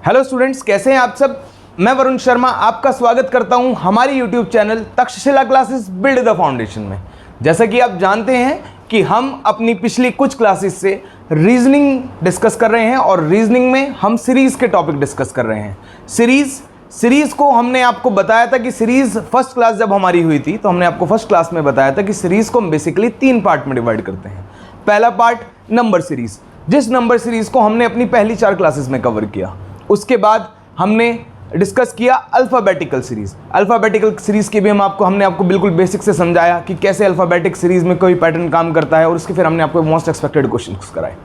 Hello students, कैसे हैं आप सब। मैं वरुण शर्मा आपका स्वागत करता हूं हमारी YouTube channel Takshashila classes build the foundation में। जैसा कि आप जानते हैं कि हम अपनी पिछली कुछ क्लासेस से रीजनिंग डिस्कस कर रहे हैं और रीजनिंग में हम सीरीज के टॉपिक डिस्कस कर रहे हैं। सीरीज को हमने आपको बताया था कि सीरीज फर्स्ट क्लास जब हमारी हुई थी तो हमने आपको फर्स्ट क्लास में बताया था कि सीरीज को हम बेसिकली 3 पार्ट में डिवाइड करते हैं। पहला पार्ट नंबर सीरीज, जिस नंबर सीरीज को हमने अपनी पहली 4 क्लासेस में कवर किया। उसके बाद हमने डिस्कस किया अल्फ़ाबेटिकल सीरीज। अल्फ़ाबेटिकल सीरीज के भी हमने आपको बिल्कुल बेसिक से समझाया कि कैसे अल्फ़ाबेटिक सीरीज में कोई पैटर्न काम करता है और उसके फिर हमने आपको मोस्ट एक्सपेक्टेड क्वेश्चंस कराए।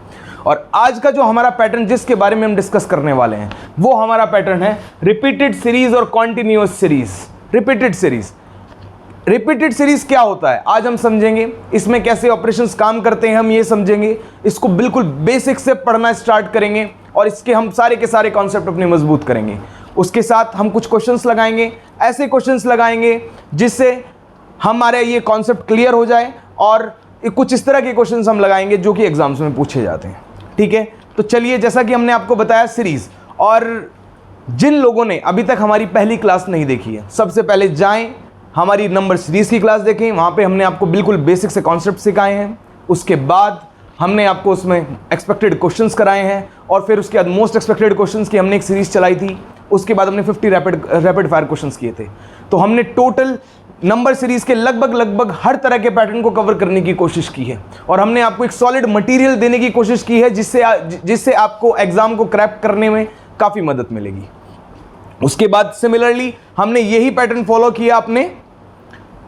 और आज का जो हमारा पैटर्न जिसके बारे में हम डिस्कस करने वाले हैं वो हमारा पैटर्न है रिपीटेड सीरीज और कॉन्टिन्यूअस सीरीज। रिपीटेड सीरीज क्या होता है आज हम समझेंगे, इसमें कैसे ऑपरेशंस काम करते हैं हम ये समझेंगे। इसको बिल्कुल बेसिक से पढ़ना स्टार्ट करेंगे और इसके हम सारे के सारे कॉन्सेप्ट अपने मजबूत करेंगे। उसके साथ हम कुछ क्वेश्चंस लगाएंगे, ऐसे क्वेश्चंस लगाएंगे जिससे हमारे ये कॉन्सेप्ट क्लियर हो जाए और कुछ इस तरह के क्वेश्चंस हम लगाएंगे जो कि एग्जाम्स में पूछे जाते हैं। ठीक है, तो चलिए, जैसा कि हमने आपको बताया सीरीज, और जिन लोगों ने अभी तक हमारी पहली क्लास नहीं देखी है सबसे पहले जाएं हमारी नंबर सीरीज की क्लास देखें। वहाँ पे हमने आपको बिल्कुल बेसिक से कॉन्सेप्ट सिखाए हैं। उसके बाद हमने आपको उसमें एक्सपेक्टेड क्वेश्चंस कराए हैं और फिर उसके बाद मोस्ट एक्सपेक्टेड क्वेश्चंस की हमने एक सीरीज चलाई थी। उसके बाद हमने 50 रैपिड फायर क्वेश्चंस किए थे। तो हमने टोटल नंबर सीरीज के लगभग हर तरह के पैटर्न को कवर करने की कोशिश की है और हमने आपको एक सॉलिड मटेरियल देने की कोशिश की है जिससे आपको एग्जाम को क्रैक करने में काफ़ी मदद मिलेगी। उसके बाद सिमिलरली हमने यही पैटर्न फॉलो किया अपने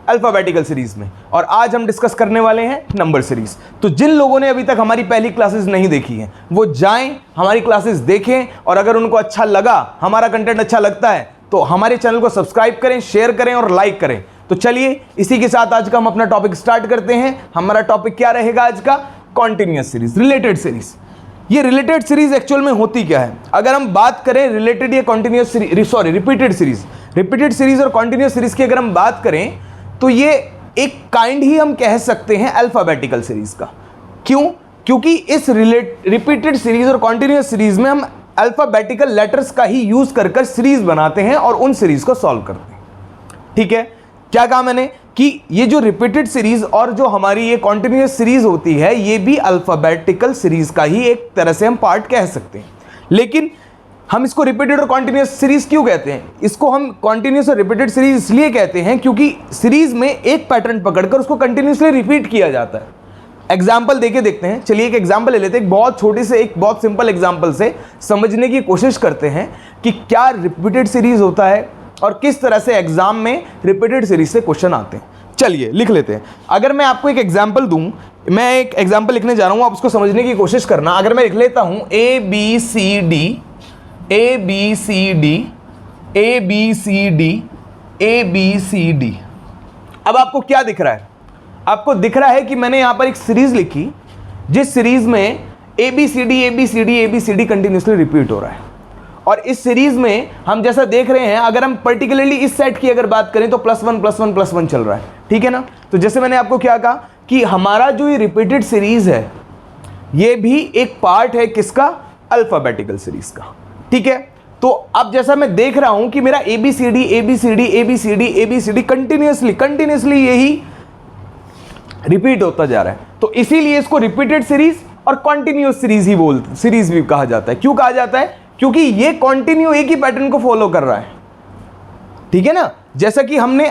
अल्फ़ाबेटिकल सीरीज में और आज हम डिस्कस करने वाले हैं नंबर सीरीज। तो जिन लोगों ने अभी तक हमारी पहली क्लासेस नहीं देखी हैं वो जाएं हमारी क्लासेस देखें और अगर उनको अच्छा लगा, हमारा कंटेंट अच्छा लगता है तो हमारे चैनल को सब्सक्राइब करें, शेयर करें और लाइक करें। तो चलिए, इसी के साथ आज का हम अपना टॉपिक स्टार्ट करते हैं। हमारा टॉपिक क्या रहेगा आज का? Continuous series, related series. ये रिलेटेड सीरीज एक्चुअल में होती क्या है? अगर हम बात करें रिलेटेड या कॉन्टिन्यूअस रिपीटेड सीरीज और कॉन्टिन्यूअस सीरीज की अगर हम बात करें तो ये एक काइंड ही हम कह सकते हैं अल्फ़ाबेटिकल सीरीज का। क्यों? क्योंकि इस रिपीटेड सीरीज और कॉन्टिन्यूअस सीरीज में हम अल्फ़ाबेटिकल लेटर्स का ही यूज कर सीरीज बनाते हैं और उन सीरीज को सॉल्व करते हैं। ठीक है, क्या कहा मैंने कि ये जो रिपीटेड सीरीज और जो हमारी ये कॉन्टिन्यूअस सीरीज होती है ये भी अल्फ़ाबेटिकल सीरीज का ही एक तरह से हम पार्ट कह सकते हैं। लेकिन हम इसको रिपीटेड और कॉन्टिन्यूअस सीरीज क्यों कहते हैं? इसको हम कॉन्टिन्यूअस और रिपीटेड सीरीज इसलिए कहते हैं क्योंकि सीरीज में एक पैटर्न पकड़कर उसको कंटिन्यूअसली रिपीट किया जाता है। एग्जाम्पल देके देखते हैं। चलिए, एक एग्जाम्पल ले लेते हैं। एक बहुत छोटे से, एक बहुत सिंपल एग्जाम्पल से समझने की कोशिश करते हैं कि क्या रिपीटेड सीरीज होता है और किस तरह से एग्जाम में रिपीटेड सीरीज से क्वेश्चन आते हैं। चलिए लिख लेते हैं। अगर मैं आपको एक एग्जाम्पल दूं, मैं एक एग्जाम्पल लिखने जा रहा हूं, आप उसको समझने की कोशिश करना। अगर मैं लिख लेता हूं ABCD, अब आपको क्या दिख रहा है? आपको दिख रहा है कि मैंने यहां पर एक सीरीज लिखी जिस सीरीज में ABCD कंटिन्यूसली रिपीट हो रहा है। और इस सीरीज में हम जैसा देख रहे हैं, अगर हम पर्टिकुलरली इस सेट की अगर बात करें तो +1 चल रहा है। ठीक है ना? तो जैसे मैंने आपको क्या कहा कि हमारा जो ये रिपीटेड सीरीज है ये भी एक पार्ट है किसका? अल्फ़ाबेटिकल सीरीज का। ठीक है, तो अब जैसा मैं देख रहा हूं कि मेरा ABCD कंटिन्यूसली यही रिपीट होता जा रहा है, तो इसीलिए इसको रिपीटेड सीरीज और कॉन्टिन्यूअस सीरीज भी कहा जाता है। क्यों कहा जाता है? क्योंकि ये कॉन्टिन्यू एक ही पैटर्न को फॉलो कर रहा है। ठीक है ना? जैसा कि हमने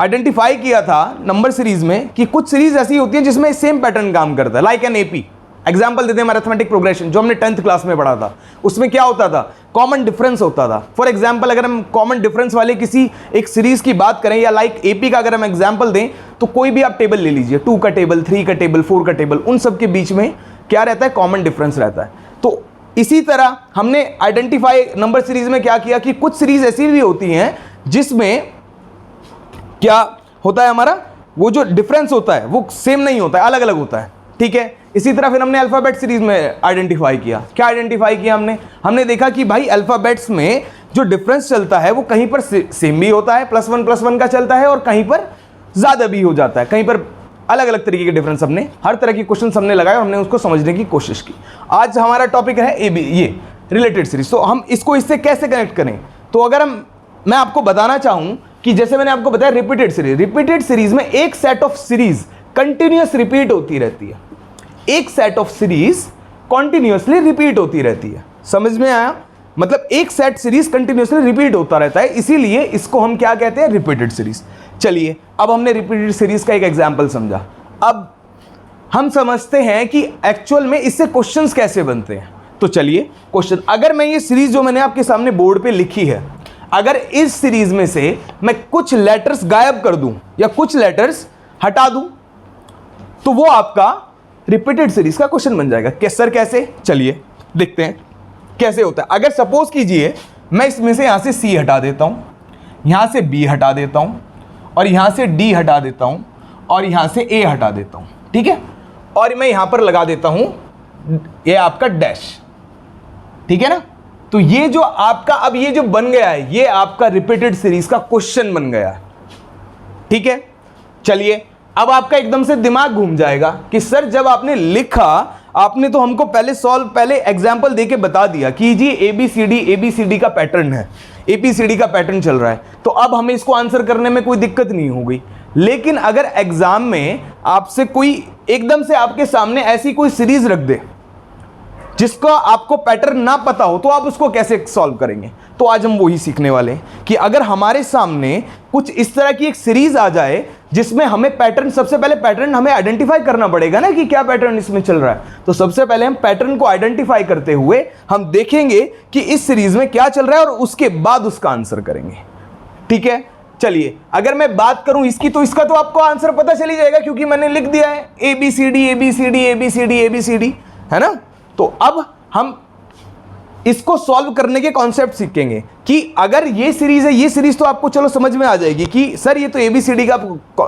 आइडेंटिफाई किया था नंबर सीरीज में कि कुछ सीरीज ऐसी होती है जिसमें सेम पैटर्न काम करता है, लाइक एन AP। एग्जाम्पल देते हैं मैथमेटिक प्रोग्रेशन, जो हमने 10th क्लास में पढ़ा था। उसमें क्या होता था? कॉमन डिफरेंस होता था। फॉर एग्जाम्पल, अगर हम कॉमन डिफरेंस वाले किसी एक सीरीज की बात करें या लाइक AP का अगर हम एग्जाम्पल दें तो कोई भी आप टेबल ले लीजिए, 2 का टेबल, 3 का टेबल, 4 का टेबल, उन सब के बीच में क्या रहता है? कॉमन डिफरेंस रहता है। तो इसी तरह हमने आइडेंटिफाई नंबर सीरीज में क्या किया कि कुछ सीरीज ऐसी भी होती हैं जिसमें क्या होता है, हमारा वो जो डिफरेंस होता है वो सेम नहीं होता है, अलग अलग होता है। ठीक है, इसी तरह फिर हमने अल्फ़ाबेट सीरीज में आइडेंटिफाई किया। क्या आइडेंटिफाई किया हमने देखा कि भाई अल्फ़ाबेट्स में जो डिफरेंस चलता है वो कहीं पर सेम भी होता है, +1 का चलता है, और कहीं पर ज़्यादा भी हो जाता है, कहीं पर अलग अलग तरीके के डिफरेंस हमने हर तरह की क्वेश्चन हमने लगाए और हमने उसको समझने की कोशिश की। आज हमारा टॉपिक है ये रिलेटेड सीरीज। तो हम इसको इससे कैसे कनेक्ट करें? तो अगर मैं आपको बताना चाहूं कि जैसे मैंने आपको बताया रिपीटेड सीरीज में एक set of series continuous repeat होती रहती है, एक set of series continuously repeat होती रहती है। समझ में आया? मतलब एक सेट सीरीज कंटिन्यूअसली रिपीट होता रहता है, इसीलिए इसको हम क्या कहते हैं? Repeated series. चलिए, अब हमने रिपीटेड सीरीज का एक एग्जांपल समझा। अब हम समझते हैं कि एक्चुअल में इससे क्वेश्चंस कैसे बनते हैं। तो चलिए क्वेश्चन, अगर मैं ये सीरीज जो मैंने आपके सामने बोर्ड पे लिखी है, अगर इस सीरीज में से मैं कुछ लेटर्स गायब कर दूं या कुछ लेटर्स हटा दूं, तो वो आपका रिपीटेड सीरीज का क्वेश्चन बन जाएगा। सर कैसे? चलिए देखते हैं कैसे होता है। अगर सपोज कीजिए मैं इसमें से यहां से सी हटा देता हूं, यहां से बी हटा देता हूं, और यहां से डी हटा देता हूं, और यहां से ए हटा देता हूं, ठीक है, और मैं यहां पर लगा देता हूं ये आपका डैश, ठीक है ना। तो ये जो आपका अब ये जो बन गया है, ये आपका रिपीटेड सीरीज का क्वेश्चन बन गया है, ठीक है। चलिए, अब आपका एकदम से दिमाग घूम जाएगा कि सर जब आपने लिखा, आपने तो हमको पहले एग्जांपल देके बता दिया कि जी एबीसीडी का पैटर्न है, एबीसीडी का पैटर्न चल रहा है, तो अब हमें इसको आंसर करने में कोई दिक्कत नहीं होगी। लेकिन अगर एग्जाम में आपसे कोई एकदम से आपके सामने ऐसी कोई सीरीज रख दे जिसका आपको पैटर्न ना पता हो, तो आप उसको कैसे सॉल्व करेंगे? तो आज हम वही सीखने वाले हैं कि अगर हमारे सामने कुछ इस तरह की एक सीरीज आ जाए जिसमें हमें पैटर्न, सबसे पहले पैटर्न हमें आइडेंटिफाई करना पड़ेगा ना कि क्या पैटर्न इसमें चल रहा है। तो सबसे पहले हम पैटर्न को आइडेंटिफाई करते हुए हम देखेंगे कि इस सीरीज में क्या चल रहा है और उसके बाद उसका आंसर करेंगे, ठीक है। चलिए, अगर मैं बात करूं इसकी, तो इसका तो आपको आंसर पता चली जाएगा क्योंकि मैंने लिख दिया है एबीसीडी एबीसीडी एबीसीडी एबीसीडी, है ना। तो अब हम इसको सॉल्व करने के कॉन्सेप्ट सीखेंगे कि अगर ये सीरीज है, ये सीरीज तो आपको चलो समझ में आ जाएगी कि सर ये तो एबीसीडी का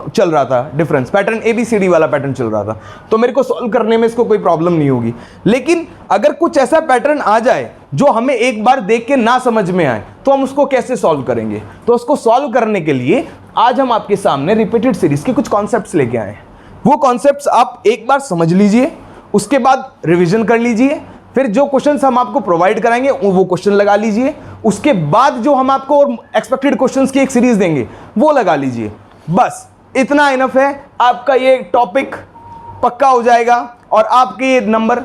चल रहा था, डिफरेंस पैटर्न एबीसीडी वाला पैटर्न चल रहा था, तो मेरे को सॉल्व करने में इसको कोई प्रॉब्लम नहीं होगी। लेकिन अगर कुछ ऐसा पैटर्न आ जाए जो हमें एक बार देख के ना समझ में आए, तो हम उसको कैसे सॉल्व करेंगे? तो उसको सॉल्व करने के लिए आज हम आपके सामने रिपीटेड सीरीज के कुछ कॉन्सेप्ट्स लेके आए हैं। वो कॉन्सेप्ट्स आप एक बार समझ लीजिए, उसके बाद रिवीजन कर लीजिए, फिर जो क्वेश्चंस हम आपको प्रोवाइड कराएंगे वो क्वेश्चन लगा लीजिए, उसके बाद जो हम आपको और एक्सपेक्टेड क्वेश्चंस की एक सीरीज देंगे वो लगा लीजिए। बस इतना इनफ है, आपका ये टॉपिक पक्का हो जाएगा और आपके ये नंबर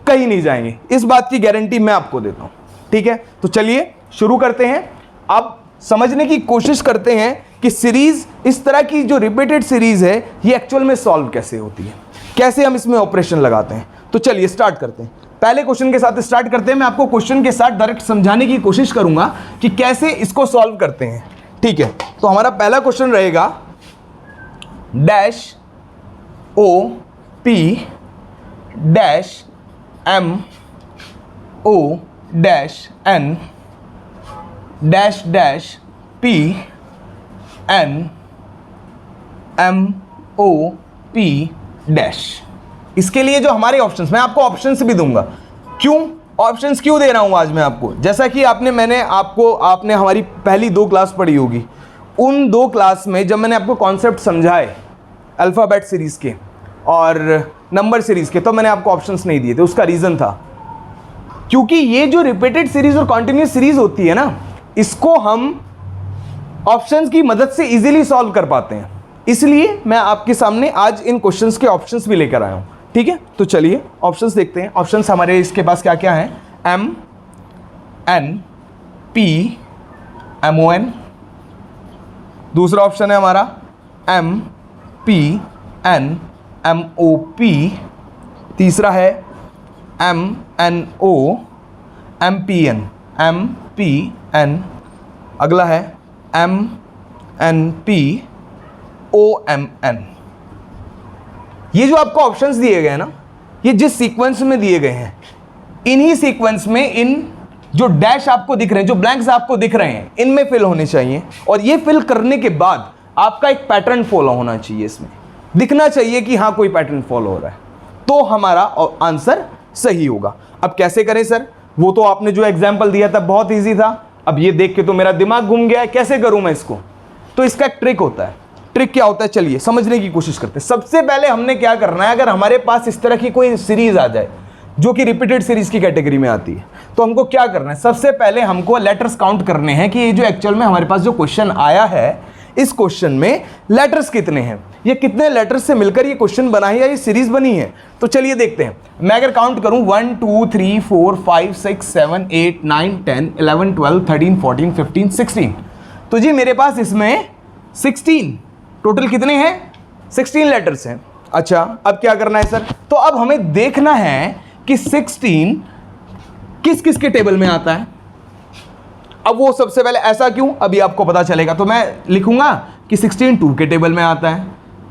कहीं नहीं जाएंगे, इस बात की गारंटी मैं आपको देता हूं, ठीक है। तो चलिए शुरू करते हैं। अब समझने की कोशिश करते हैं कि सीरीज, इस तरह की जो रिपीटेड सीरीज है, ये एक्चुअल में सॉल्व कैसे होती है, कैसे हम इसमें ऑपरेशन लगाते हैं। तो चलिए स्टार्ट करते हैं। पहले क्वेश्चन के साथ स्टार्ट करते हैं। मैं आपको क्वेश्चन के साथ डायरेक्ट समझाने की कोशिश करूंगा कि कैसे इसको सॉल्व करते हैं, ठीक है। तो हमारा पहला क्वेश्चन रहेगा dash O P dash M O dash N dash dash P N M O P dash. इसके लिए जो हमारे ऑप्शंस, मैं आपको ऑप्शंस भी दूंगा। क्यों ऑप्शंस क्यों दे रहा हूं आज मैं आपको? जैसा कि आपने हमारी पहली 2 क्लास पढ़ी होगी, उन 2 क्लास में जब मैंने आपको कॉन्सेप्ट समझाए अल्फ़ाबेट सीरीज़ के और नंबर सीरीज़ के, तो मैंने आपको ऑप्शंस नहीं दिए थे। उसका रीज़न था क्योंकि ये जो रिपीटेड सीरीज़ और कॉन्टिन्यूस सीरीज़ होती है ना, इसको हम ऑप्शंस की मदद से इजीली सॉल्व कर पाते हैं। इसलिए मैं आपके सामने आज इन क्वेश्चंस के ऑप्शंस भी लेकर आया हूं, ठीक है। तो चलिए ऑप्शंस देखते हैं। ऑप्शंस हमारे इसके पास क्या क्या हैं? M N P M O N, दूसरा ऑप्शन है हमारा M P N M O P, तीसरा है M N O M P N, अगला है M N P O M N. ये जो आपको ऑप्शंस दिए गए हैं ना, ये जिस सीक्वेंस में दिए गए हैं, इन्हीं सीक्वेंस में इन जो डैश आपको दिख रहे हैं, जो ब्लैंक्स आपको दिख रहे हैं, इनमें फिल होने चाहिए। और ये फिल करने के बाद आपका एक पैटर्न फॉलो होना चाहिए, इसमें दिखना चाहिए कि हाँ कोई पैटर्न फॉलो हो रहा है, तो हमारा आंसर सही होगा। अब कैसे करें सर? वो तो आपने जो एग्जाम्पल दिया था बहुत ईजी था, अब ये देख के तो मेरा दिमाग घूम गया है, कैसे करूं मैं इसको? तो इसका एक ट्रिक होता है। ट्रिक क्या होता है? चलिए समझने की कोशिश करते हैं। सबसे पहले हमने क्या करना है, अगर हमारे पास इस तरह की कोई सीरीज आ जाए जो कि रिपीटेड सीरीज की कैटेगरी में आती है। तो हमको क्या करना है, सबसे पहले हमको लेटर्स काउंट करने हैं कि ये जो एक्चुअल में हमारे पास जो क्वेश्चन आया है, इस क्वेश्चन में लेटर्स कितने हैं, ये कितने लेटर्स से मिलकर ये क्वेश्चन बना है या ये सीरीज बनी है। तो चलिए देखते हैं। मैं अगर काउंट करूं 1 2 3 4 5 6 7 8 9 10 11 12 13 14 15 16, तो जी मेरे पास इसमें 16 टोटल कितने हैं, 16 लेटर्स हैं। अच्छा, अब क्या करना है सर, तो अब हमें देखना है कि 16 किस किस के टेबल में आता है। अब वो सबसे पहले ऐसा क्यों, अभी आपको पता चलेगा। तो मैं लिखूंगा कि 16 2 के टेबल में आता है,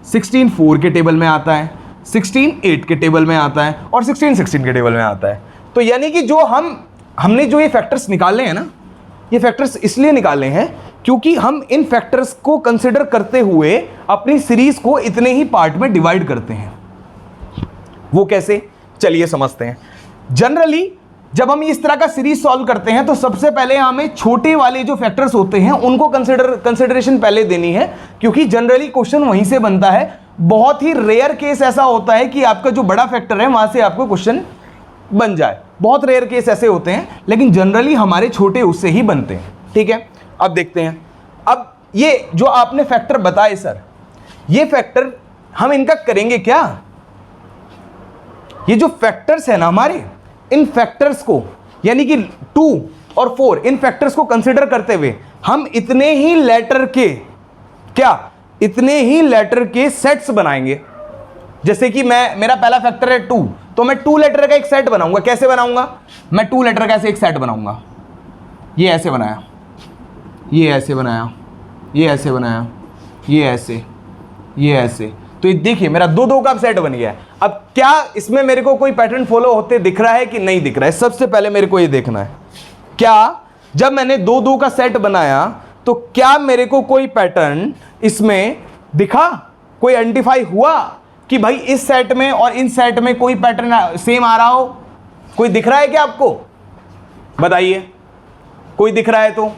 16 4 के टेबल में आता है, 16 8 के टेबल में आता है और 16 16 के टेबल में आता है। तो यानी कि जो हमने जो ये फैक्टर्स निकाले हैं ना, ये फैक्टर्स इसलिए निकाले हैं क्योंकि हम इन फैक्टर्स को कंसिडर करते हुए अपनी सीरीज को इतने ही पार्ट में डिवाइड करते हैं। वो कैसे, चलिए समझते हैं। जनरली जब हम इस तरह का सीरीज सॉल्व करते हैं तो सबसे पहले हमें छोटे वाले जो फैक्टर्स होते हैं उनको कंसिडरेशन पहले देनी है, क्योंकि जनरली क्वेश्चन वहीं से बनता है। बहुत ही रेयर केस ऐसा होता है कि आपका जो बड़ा फैक्टर है वहां से आपको क्वेश्चन बन जाए, बहुत रेयर केस ऐसे होते हैं, लेकिन जनरली हमारे छोटे उससे ही बनते हैं। ठीक है, अब देखते हैं। अब ये जो आपने फैक्टर बताए सर, ये फैक्टर हम इनका करेंगे क्या, ये जो फैक्टर्स है ना हमारे, इन फैक्टर्स को यानी कि 2 और 4 इन फैक्टर्स को कंसिडर करते हुए हम इतने ही लेटर के इतने ही लेटर के सेट्स बनाएंगे। जैसे कि मेरा पहला फैक्टर है 2, तो मैं 2 लेटर का एक सेट बनाऊंगा। कैसे बनाऊंगा, मैं 2 लेटर का ऐसे एक सेट बनाऊंगा। ये ऐसे बनाया, ये ऐसे बनाया, ये ऐसे बनाया, ये ऐसे, ये ऐसे। तो ये देखिए मेरा 2 2 का सेट बन गया है। अब क्या इसमें मेरे को कोई पैटर्न फॉलो होते दिख रहा है कि नहीं दिख रहा है, सबसे पहले मेरे को ये देखना है। क्या जब मैंने 2 2 का सेट बनाया तो क्या मेरे को कोई पैटर्न इसमें दिखा, कोई आइडेंटिफाई हुआ कि भाई इस सेट में और इन सेट में कोई पैटर्न सेम आ रहा हो? कोई दिख रहा है क्या आपको, बताइए। कोई दिख रहा है तो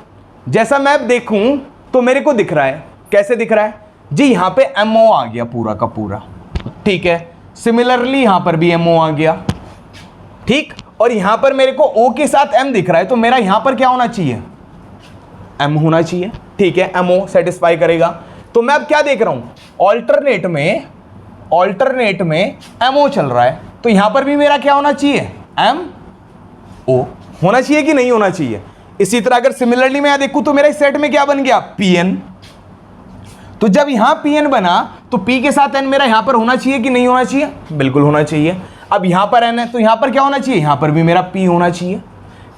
जैसा मैं देखूं तो मेरे को दिख रहा है। कैसे दिख रहा है जी, यहां पे MO आ गया पूरा का पूरा, ठीक है। सिमिलरली यहां पर भी MO आ गया, ठीक। और यहां पर मेरे को O के साथ M दिख रहा है, तो मेरा यहां पर क्या होना चाहिए, M होना चाहिए, ठीक है। MO सेटिस्फाई करेगा। तो मैं अब क्या देख रहा हूं, ऑल्टरनेट में MO चल रहा है, तो यहां पर भी मेरा क्या होना चाहिए, MO होना चाहिए कि नहीं होना चाहिए। इसी तरह अगर सिमिलरली मैं देखूं तो मेरा इस सेट में क्या बन गया, PN। तो जब यहां PN बना तो P के साथ N मेरा यहां पर होना चाहिए कि नहीं होना चाहिए, बिल्कुल होना चाहिए। अब यहां पर N है तो यहां पर क्या होना चाहिए, यहां पर भी मेरा P होना चाहिए।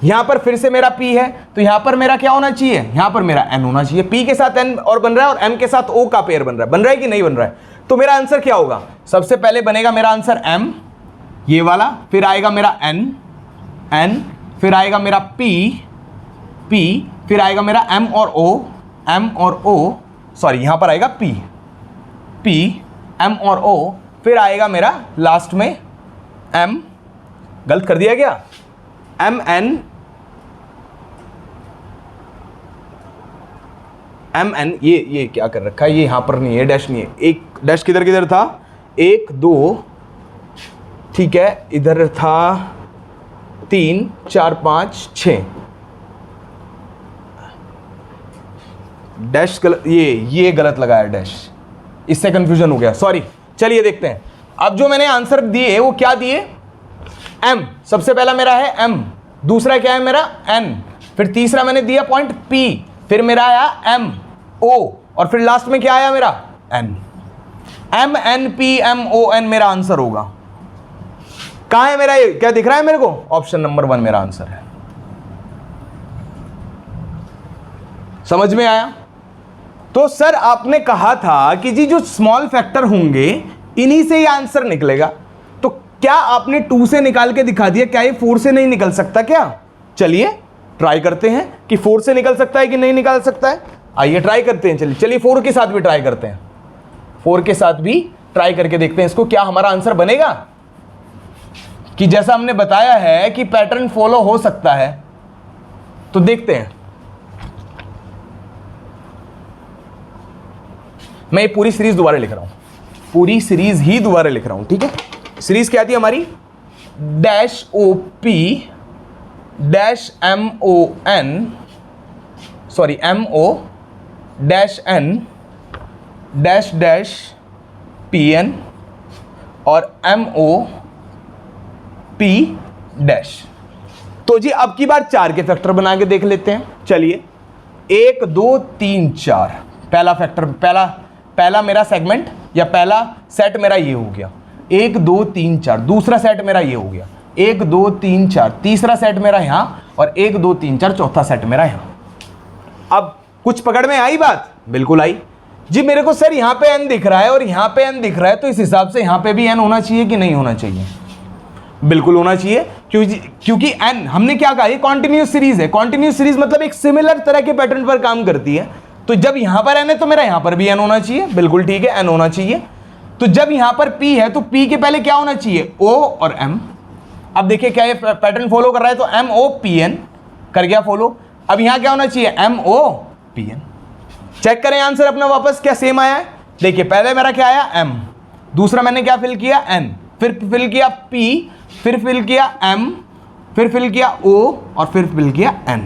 यहां पर फिर से मेरा P है तो यहां पर मेरा क्या होना चाहिए, यहां पर मेरा N होना चाहिए। P के साथ N और बन रहा है और M के साथ O का पेयर बन रहा है कि नहीं बन रहा है। तो मेरा आंसर क्या होगा, सबसे पहले बनेगा मेरा आंसर M ये वाला, फिर आएगा मेरा N, फिर आएगा मेरा P, फिर आएगा मेरा M और O, सॉरी यहां पर आएगा P, M और O, फिर आएगा मेरा लास्ट में M, गलत कर दिया क्या, MN, ये क्या कर रखा है, ये यहां पर नहीं है, डैश नहीं है। एक डैश किधर था, 1 2, ठीक है, इधर था 3 4 5 6, डैश गलत, ये गलत लगाया डैश, इससे कंफ्यूजन हो गया, सॉरी। चलिए देखते हैं। अब जो मैंने आंसर दिए वो क्या दिए, M सबसे पहला मेरा है M, दूसरा क्या है मेरा N, फिर तीसरा मैंने दिया पॉइंट P, फिर मेरा आया M O और फिर लास्ट में क्या आया मेरा N। M N P M O N मेरा आंसर होगा। कहां है मेरा, ये क्या दिख रहा है मेरे को, ऑप्शन नंबर 1 मेरा आंसर है। समझ में आया। तो सर आपने कहा था कि जी जो स्मॉल फैक्टर होंगे इन्हीं से ही आंसर निकलेगा, तो क्या आपने 2 से निकाल के दिखा दिया, क्या ये 4 से नहीं निकल सकता क्या? चलिए ट्राई करते हैं कि 4 से निकल सकता है कि नहीं निकल सकता है। आइए ट्राई करते हैं, चलिए 4 के साथ भी ट्राई करते हैं, 4 के साथ भी ट्राई करके देखते हैं इसको, क्या हमारा आंसर बनेगा कि जैसा हमने बताया है कि पैटर्न फॉलो हो सकता है। तो देखते हैं, मैं ये पूरी सीरीज दोबारा लिख रहा हूं, पूरी सीरीज ही दोबारा लिख रहा हूं, ठीक है। सीरीज क्या थी हमारी, dash O P dash M O N sorry M O dash N dash dash P N और एम ओ पी डैश। तो जी अब की बार 4 के फैक्टर बना के देख लेते हैं। चलिए 1 2 3 4 पहला फैक्टर, पहला मेरा सेगमेंट या पहला सेट मेरा ये हो गया 1 2 3 4। दूसरा सेट मेरा ये हो गया 1 2 3 4। तीसरा सेट मेरा यहां और 1 2 3 4 चौथा सेट मेरा यहां। अब कुछ पकड़ में आई बात? बिल्कुल आई जी। मेरे को सर यहां पे n दिख रहा है और यहां पे n दिख रहा है, तो इस हिसाब से यहां पे भी n होना चाहिए कि नहीं होना चाहिए? बिल्कुल होना चाहिए, क्योंकि n हमने क्या कहा, ये कॉन्टिन्यूस सीरीज है। कॉन्टिन्यूस सीरीज मतलब एक सिमिलर तरह के पैटर्न पर काम करती है। तो जब यहां पर n है तो मेरा यहां पर भी n होना चाहिए। बिल्कुल ठीक है, n होना चाहिए। तो जब यहां पर p है तो p के पहले क्या होना चाहिए? o और m। अब देखिए क्या ये पैटर्न फॉलो कर रहा है, तो m o p n कर गया फॉलो। अब यहां क्या होना चाहिए? m o p n। Check करें आंसर अपना वापस, क्या सेम आया है? देखिए पहले मेरा क्या आया? m। दूसरा मैंने क्या फिल किया? n। फिर फिल किया p, फिर फिल किया m, फिर फिल किया o और फिर फिल किया n।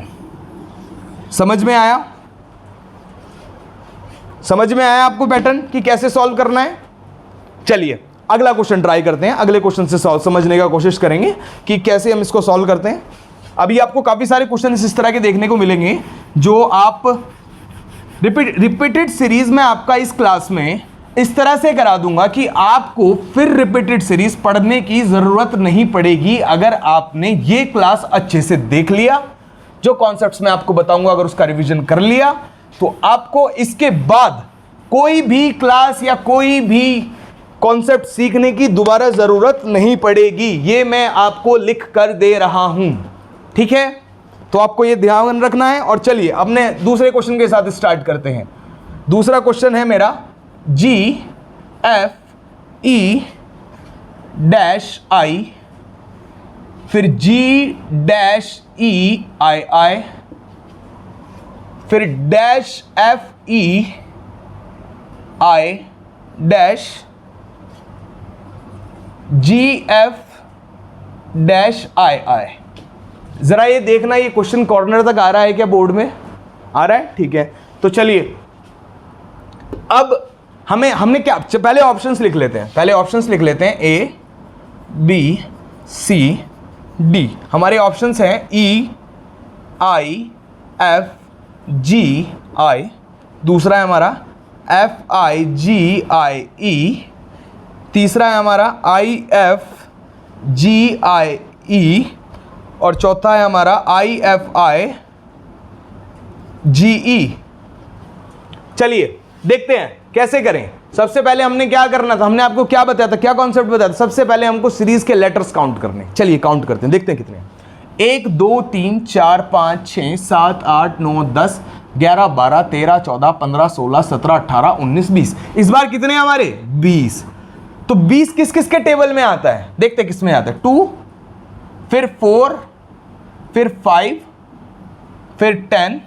समझ में आया? समझ में आया आपको पैटर्न कि कैसे सॉल्व करना है? चलिए अगला क्वेश्चन ट्राई करते हैं। अगले क्वेश्चन से सॉल्व समझने का कोशिश करेंगे कि कैसे हम इसको सॉल्व करते हैं। अभी आपको काफी सारे क्वेश्चन इस तरह के देखने को मिलेंगे जो आप रिपीटेड सीरीज में आपका इस क्लास में इस तरह से करा दूंगा कि आपको फिर रिपीटेड सीरीज पढ़ने की जरूरत नहीं पड़ेगी अगर आपने ये क्लास अच्छे से देख लिया। जो कॉन्सेप्ट्स मैं आपको बताऊंगा अगर उसका रिवीजन कर लिया तो आपको इसके बाद कोई भी क्लास या कोई भी कॉन्सेप्ट सीखने की दोबारा जरूरत नहीं पड़ेगी। ये मैं आपको लिख कर दे रहा हूं, ठीक है? तो आपको ये ध्यान रखना है। और चलिए अपने दूसरे क्वेश्चन के साथ स्टार्ट करते हैं। दूसरा क्वेश्चन है मेरा जी एफ ई डैश आई, फिर जी डैश ई आई आई, फिर dash F E I dash G F dash I I. जरा ये देखना, ये क्वेश्चन कॉर्नर तक आ रहा है क्या? बोर्ड में आ रहा है? ठीक है। तो चलिए अब हमने क्या, पहले ऑप्शंस लिख लेते हैं। पहले ऑप्शंस लिख लेते हैं ए बी सी डी। हमारे ऑप्शंस हैं ई आई एफ जी आई, दूसरा है हमारा एफ आई जी आई ई, तीसरा है हमारा आई एफ जी आई ई और चौथा है हमारा आई एफ आई जी ई। चलिए देखते हैं कैसे करें। सबसे पहले हमने क्या करना था, हमने आपको क्या बताया था, क्या कॉन्सेप्ट बताया था? सबसे पहले हमको सीरीज के लेटर्स काउंट करने। चलिए काउंट करते हैं, देखते हैं कितने। 1 2 3 4 5 6 7 8 9 10 11 12 13 14 15 16 17 18 19 20। इस बार कितने हमारे? 20। तो 20 किस किस के टेबल में आता है? देखते हैं किस में आता है। 2, फिर 4, फिर 5, फिर 10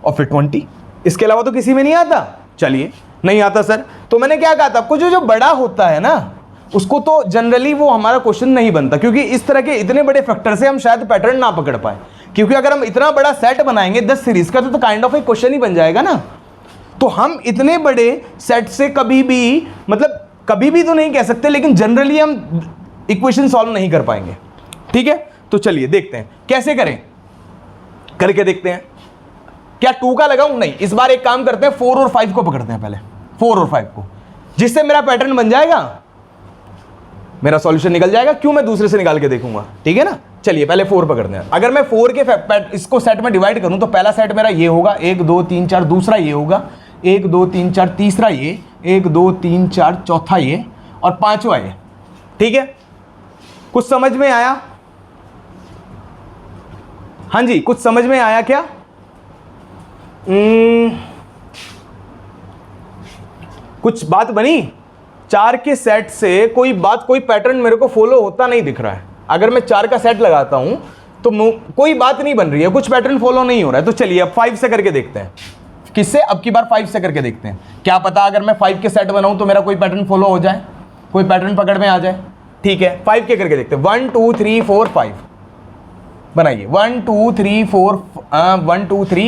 और फिर 20। इसके अलावा तो किसी में नहीं आता। चलिए नहीं आता सर, तो मैंने क्या कहा था आपको, जो बड़ा होता है ना उसको तो जनरली वो हमारा क्वेश्चन नहीं बनता, क्योंकि इस तरह के इतने बड़े फैक्टर से हम शायद पैटर्न ना पकड़ पाए। क्योंकि अगर हम इतना बड़ा सेट बनाएंगे 10 सीरीज का तो काइंड ऑफ एक क्वेश्चन ही बन जाएगा ना। तो हम इतने बड़े सेट से कभी भी, मतलब कभी भी तो नहीं कह सकते, लेकिन जनरली हम इक्वेशन सॉल्व नहीं कर पाएंगे। ठीक है, तो चलिए देखते हैं कैसे करें, करके देखते हैं। क्या 2 का लगाऊं? नहीं, इस बार एक काम करते हैं, 4 और 5 को पकड़ते हैं पहले, 4 और 5 को, जिससे मेरा पैटर्न बन जाएगा, मेरा सॉल्यूशन निकल जाएगा। क्यों मैं दूसरे से निकाल के देखूंगा, ठीक है ना। चलिए पहले 4 पकड़ते हैं। अगर मैं 4 के इसको सेट में डिवाइड करूं तो पहला सेट मेरा ये होगा 1 2 3 4, दूसरा ये होगा 1 2 3 4, तीसरा ये 1 2 3 4, चौथा ये और पांचवा ये। ठीक है, कुछ समझ में आया? हाँ जी, कुछ समझ में आया क्या? कुछ बात बनी? 4 के सेट से कोई बात, कोई पैटर्न मेरे को फॉलो होता नहीं दिख रहा है। अगर मैं 4 का सेट लगाता हूं तो कोई बात नहीं बन रही है, कुछ पैटर्न फॉलो नहीं हो रहा है। तो चलिए अब 5 से करके देखते हैं। किससे? अब की बार 5 से करके देखते हैं। क्या पता अगर मैं 5 के सेट बनाऊं तो मेरा कोई पैटर्न फॉलो हो जाए, कोई पैटर्न पकड़ में आ जाए। ठीक है, 5 के करके देखते हैं, 1 2 3 4 5 बनाइए, 1 2 3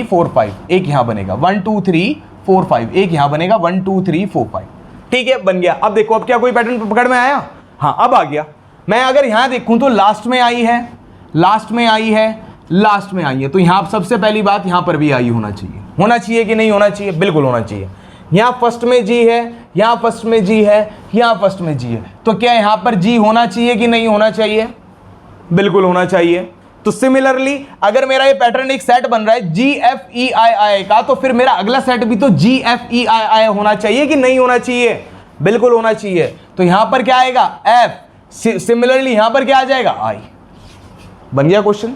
4 5, एक यहां बनेगा, 1 2 3 4 5, एक यहां बनेगा, 1 2 3 4 5, ठीक है, बन गया। अब देखो, अब क्या कोई पैटर्न पकड़ में आया? हाँ, अब आ गया। मैं अगर यहां देखूं तो लास्ट में आई है, लास्ट में आई है, लास्ट में आई है, तो यहां सबसे पहली बात यहां पर भी आई होना चाहिए, होना चाहिए कि नहीं होना चाहिए? बिल्कुल होना चाहिए। यहां फर्स्ट में जी है, यहां फर्स्ट में जी है, यहां फर्स्ट में जी है, तो क्या यहां पर जी होना चाहिए कि नहीं होना चाहिए? बिल्कुल होना चाहिए। तो सिमिलरली अगर मेरा ये पैटर्न एक सेट बन रहा है जी एफ ई आई आई का, तो फिर मेरा अगला सेट भी तो जी एफ ई आई आई होना चाहिए कि नहीं होना चाहिए? बिल्कुल होना चाहिए। तो यहां पर क्या आएगा? एफ। सिमिलरली यहां पर क्या आ जाएगा? आई। बन गया क्वेश्चन।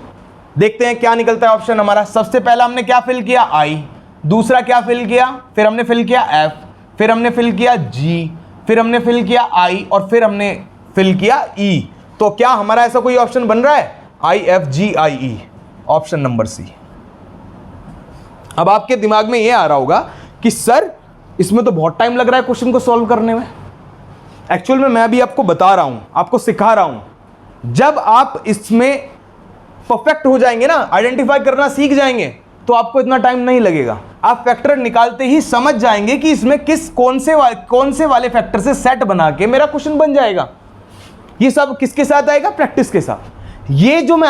देखते हैं क्या निकलता है ऑप्शन हमारा। सबसे पहला हमने क्या फिल किया? आई। दूसरा क्या फिल किया? फिर हमने फिल किया एफ, फिर हमने फिल किया जी, फिर हमने फिल किया आई, और फिर हमने फिल किया ई। तो क्या हमारा ऐसा कोई ऑप्शन बन रहा है? I F G I E, option number C. अब आपके दिमाग में यह आ रहा होगा कि सर इसमें तो बहुत टाइम लग रहा है क्वेश्चन को सॉल्व करने में। एक्चुअल में मैं अभी आपको बता रहा हूं, आपको सिखा रहा हूं। जब आप इसमें परफेक्ट हो जाएंगे ना, आइडेंटिफाई करना सीख जाएंगे, तो आपको इतना टाइम नहीं लगेगा। आप फैक्टर निकालते ही समझ जाएंगे कि इसमें कौन से वाले फैक्टर से सेट बना के मेरा क्वेश्चन बन जाएगा। ये सब किसके साथ आएगा? प्रैक्टिस के साथ। ये जो मैं